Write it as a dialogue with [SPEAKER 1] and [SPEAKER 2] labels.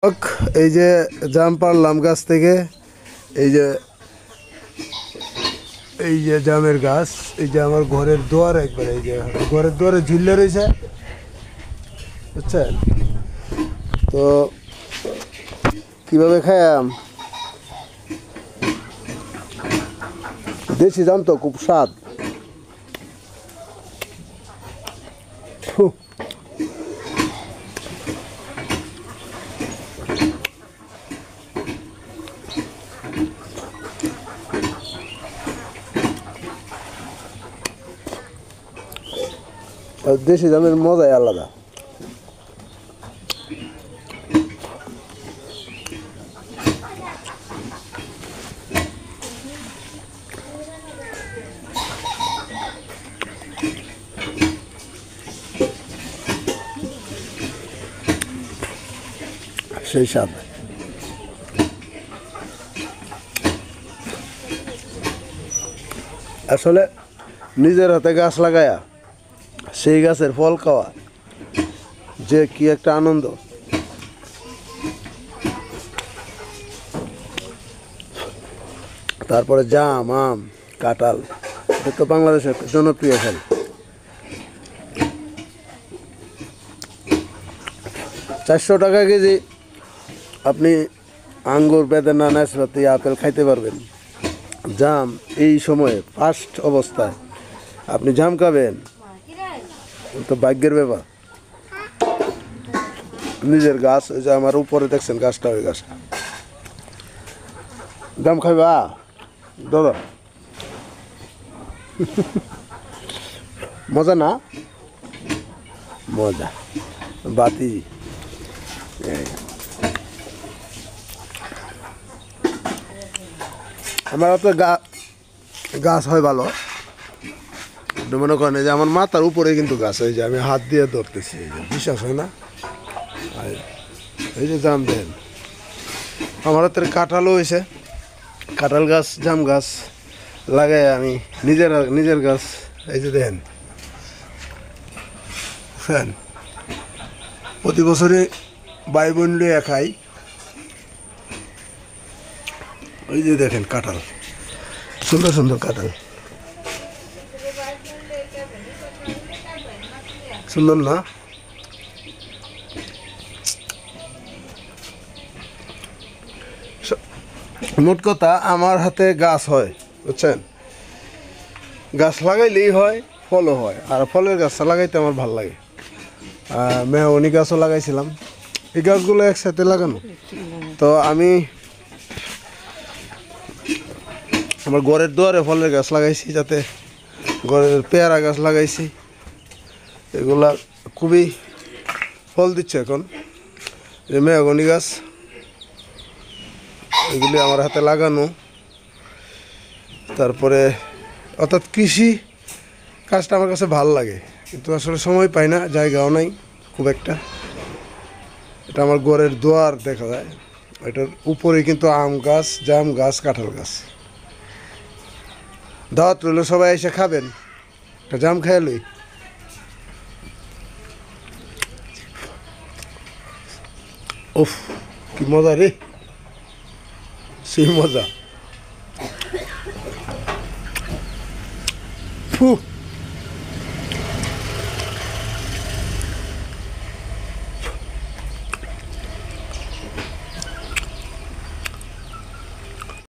[SPEAKER 1] এই যে জাম পারলাম গাছ থেকে। এই যে জামের গাছ, এই যে আমার ঘরের দুয়ার, একবার এই যে ঘরের দুয়ারে ঝুলে রয়েছে, বুঝছেন? তো কিভাবে খায়াম, দেশি জাম তো খুব স্বাদ। দেশি জামের মজাই আলাদা। সেই স্বাদ। আসলে নিজের হাতে গাছ লাগায়া সেই গাছের ফল খাওয়া যে কি একটা আনন্দ। তারপরে জাম, আম, কাঁঠাল, এটা তো বাংলাদেশের জনপ্রিয় ফল। 400 টাকা কেজি আপনি আঙ্গুর, বেদানা, নাশপাতি, আপেল খাইতে পারবেন। জাম এই সময়ে ফার্স্ট অবস্থায় আপনি জাম খাবেন, তো ভাগ্যের ব্যাপার। নিজের গাছ, ওই যে আমার উপরে দেখছেন গাছটা, ওই গাছটা। জাম খাইবা দাদা? মজা না? মজা বাতি। আমার তো গাছ হয় ভালো, মনে করেন যে আমার মাথার উপরে কিন্তু গাছ, এই যে আমি হাত দিয়ে ধরতেছি, এই যে বিশ্বাস হয় না? এই যে জাম দেন, আমার হাতের কাঁঠালও হয়েছে। কাঁঠাল গাছ, জাম গাছ লাগাই আমি নিজের গাছ। এই যে দেখেন, প্রতি বছরে ভাই বোন লিয়ে খাই। ওই যে দেখেন কাঁঠাল, সুন্দর সুন্দর কাঁঠাল, সুন্দর না? মোট কথা আমার হাতে গাছ হয়, বুঝছেন? গাছ লাগাইলেই হয়, ফলও হয়। আর ফলের গাছটা লাগাইতে আমার ভালো লাগে। মেহগনি গাছও লাগাইছিলাম। এই গাছগুলো একসাথে লাগানো। তো আমি আমার ঘরের দুয়ারে ফলের গাছ লাগাইছি, যাতে ঘরের পেয়ারা গাছ লাগাইছি, এগুলা খুবই ফল দিচ্ছে এখন। যে মেহগনি গাছ, এগুলি আমার হাতে লাগানো। তারপরে অর্থাৎ কৃষি কাজটা আমার কাছে ভালো লাগে, কিন্তু আসলে সময় পাই না, জায়গাও নাই খুব একটা। এটা আমার ঘরের দুয়ার দেখা যায়। এটার উপরে কিন্তু আম গাছ, জাম গাছ, কাঁঠাল গাছ। দাওয়াত রইল, সবাই এসে খাবেন। একটা জাম খেয়ে লই। উফ, কি মজা রে, সেই মজা। ফু।